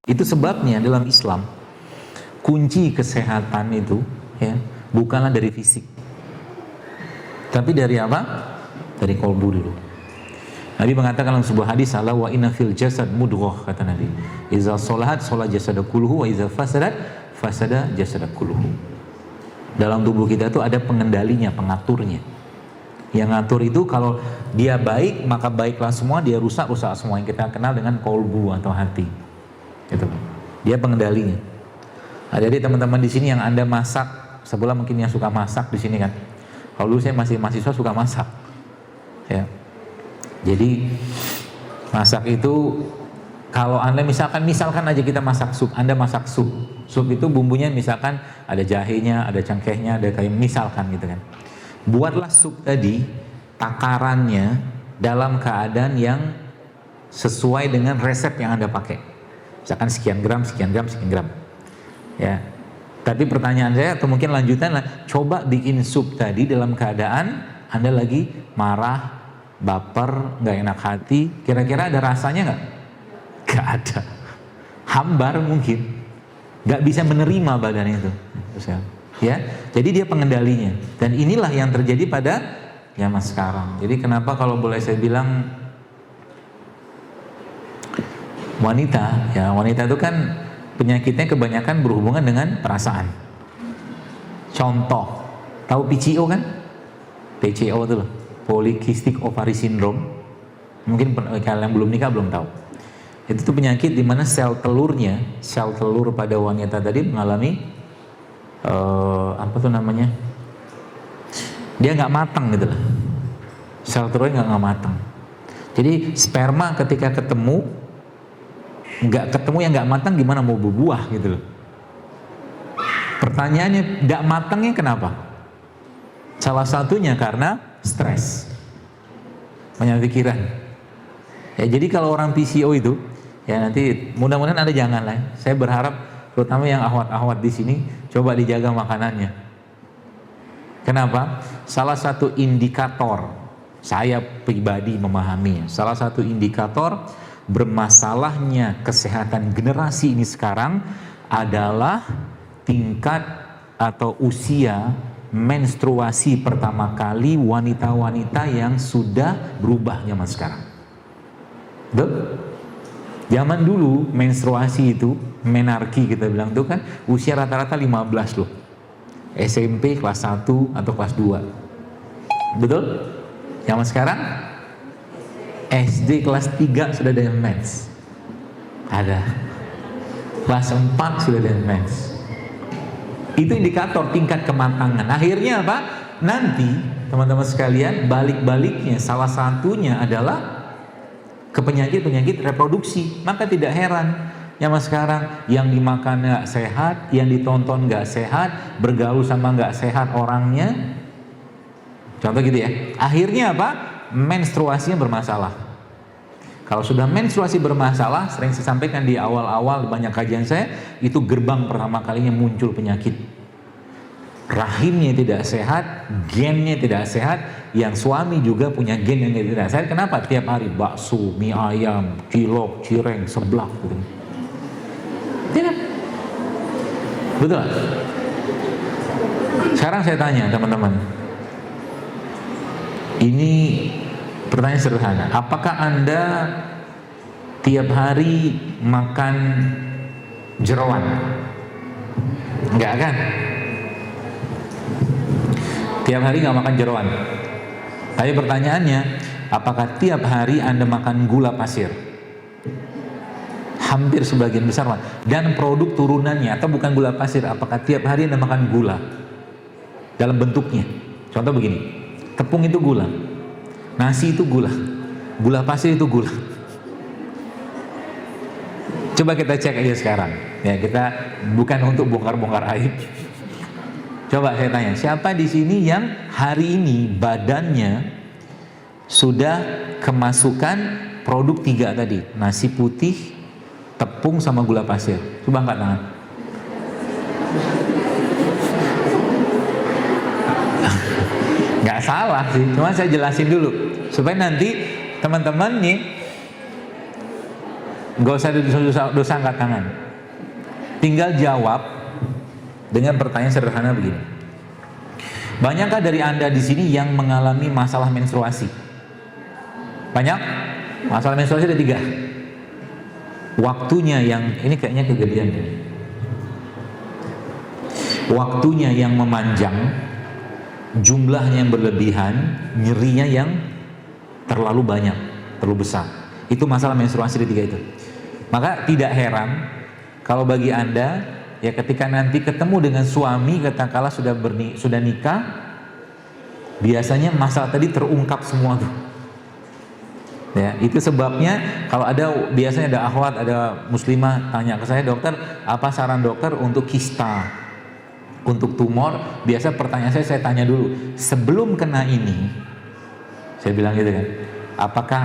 Itu sebabnya dalam Islam kunci kesehatan itu ya bukanlah dari fisik, tapi dari apa? Dari kolbu dulu. Nabi mengatakan dalam sebuah hadis, "Ala wa inna fil jasad mudghah," kata Nabi. "Iza sholahat sholat jasada kulluhu wa iza fasadat fasada jasada kulluhu." Dalam tubuh kita itu ada pengendalinya, pengaturnya. Yang ngatur itu kalau dia baik maka baiklah semua, dia rusak semua, yang kita kenal dengan kolbu atau hati. Itu. Dia pengendalinya. Nah, jadi teman-teman di sini yang Anda masak, sebelah mungkin yang suka masak di sini kan. Kalau dulu saya masih mahasiswa suka masak. Ya. Jadi masak itu kalau Anda misalkan aja kita masak sup, Anda masak sup. Sup itu bumbunya misalkan ada jahenya, ada cengkehnya, ada kayak misalkan gitu kan. Buatlah sup tadi takarannya dalam keadaan yang sesuai dengan resep yang Anda pakai. Misalkan sekian gram, sekian gram, sekian gram. Ya. Tapi pertanyaan saya atau mungkin lanjutan lah, coba bikin sup tadi dalam keadaan Anda lagi marah, baper, nggak enak hati, kira-kira ada rasanya nggak? Nggak ada. Hambar mungkin. Nggak bisa menerima badan itu. Ya, jadi dia pengendalinya. Dan inilah yang terjadi pada zaman sekarang. Jadi kenapa kalau boleh saya bilang wanita itu kan penyakitnya kebanyakan berhubungan dengan perasaan. Contoh, tahu PCO kan? PCO itu loh, Polycystic Ovary Syndrome. Mungkin kalian yang belum nikah belum tahu. Itu tuh penyakit di mana sel telur pada wanita tadi mengalami apa tuh namanya? Dia nggak matang gitu loh. Sel telurnya nggak matang. Jadi sperma ketika ketemu yang nggak matang gimana mau berbuah gitu loh. Pertanyaannya nggak matangnya kenapa? Salah satunya karena stres, banyak pikiran. Ya, jadi kalau orang PCO itu ya nanti mudah-mudahan Anda jangan lah. Saya berharap terutama yang ahwat-ahwat di sini coba dijaga makanannya. Kenapa? Salah satu indikator, saya pribadi memahami, salah satu indikator bermasalahnya kesehatan generasi ini sekarang adalah tingkat atau usia menstruasi pertama kali wanita-wanita yang sudah berubah zaman sekarang. Betul? Zaman dulu menstruasi itu, menarki kita bilang itu kan usia rata-rata 15 loh. SMP kelas 1 atau kelas 2. Betul? Zaman sekarang SD kelas 3 sudah ada yang mens. Ada. Kelas 4 sudah ada yang mens. Itu indikator tingkat kematangan. Akhirnya apa? Nanti teman-teman sekalian balik-baliknya salah satunya adalah ke penyakit-penyakit reproduksi. Maka tidak heran zaman sekarang yang dimakan nggak sehat, yang ditonton nggak sehat, bergaul sama nggak sehat orangnya. Contoh gitu ya. Akhirnya apa? Menstruasinya bermasalah. Kalau sudah menstruasi bermasalah, sering saya sampaikan di awal-awal banyak kajian saya, itu gerbang pertama kalinya muncul penyakit. Rahimnya tidak sehat, gennya tidak sehat, yang suami juga punya gen yang tidak sehat. Kenapa? Tiap hari bakso, mie ayam, cilok, cireng, seblak gitu. Tidak. Betul. Sekarang saya tanya teman-teman, ini pertanyaan sederhana, apakah Anda tiap hari makan jeroan? Enggak kan? Tiap hari nggak makan jeroan. Tapi pertanyaannya, apakah tiap hari Anda makan gula pasir? Hampir sebagian besar. Dan produk turunannya, atau bukan gula pasir, apakah tiap hari Anda makan gula? Dalam bentuknya. Contoh begini, tepung itu gula, nasi itu gula, gula pasir itu gula. Coba kita cek aja sekarang. Ya, kita bukan untuk bongkar-bongkar aib. Coba saya tanya, siapa di sini yang hari ini badannya sudah kemasukan produk 3 tadi, nasi putih, tepung sama gula pasir? Coba angkat tangan. Nggak salah sih, cuma saya jelasin dulu supaya nanti teman-teman nih Nggak usah dosa angkat tangan. Tinggal jawab dengan pertanyaan sederhana begini. Banyakkah dari Anda di sini yang mengalami masalah menstruasi? Banyak? Masalah menstruasi ada 3. Waktunya yang, ini kayaknya kegedean ya. Waktunya yang memanjang, jumlahnya yang berlebihan, nyerinya yang terlalu banyak, terlalu besar. Itu masalah menstruasi di 3 itu. Maka tidak heran kalau bagi Anda ya ketika nanti ketemu dengan suami katakanlah sudah nikah, biasanya masalah tadi terungkap semua tuh. Ya, itu sebabnya kalau ada biasanya ada akhwat, ada muslimah tanya ke saya, dokter, apa saran dokter untuk kista, untuk tumor? Biasa pertanyaan saya tanya dulu, sebelum kena ini, saya bilang gitu kan, apakah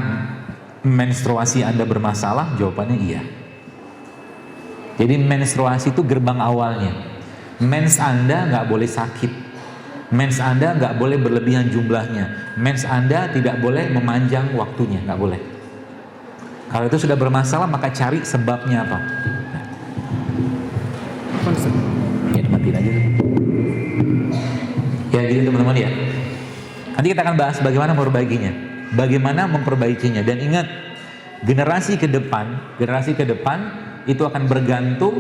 menstruasi Anda bermasalah? Jawabannya iya. Jadi menstruasi itu gerbang awalnya. Mens Anda nggak boleh sakit, mens Anda nggak boleh berlebihan jumlahnya, mens Anda tidak boleh memanjang waktunya, nggak boleh. Kalau itu sudah bermasalah maka cari sebabnya apa. Ya matiin aja. Ya gitu teman-teman ya. Nanti kita akan bahas bagaimana memperbaikinya, bagaimana memperbaikinya. Dan ingat, generasi ke depan itu akan bergantung,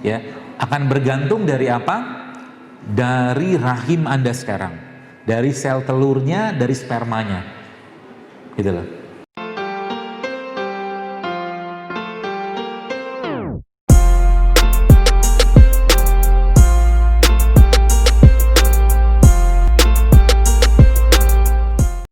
ya, akan bergantung dari apa? Dari rahim Anda sekarang, dari sel telurnya, dari spermanya, gitu loh.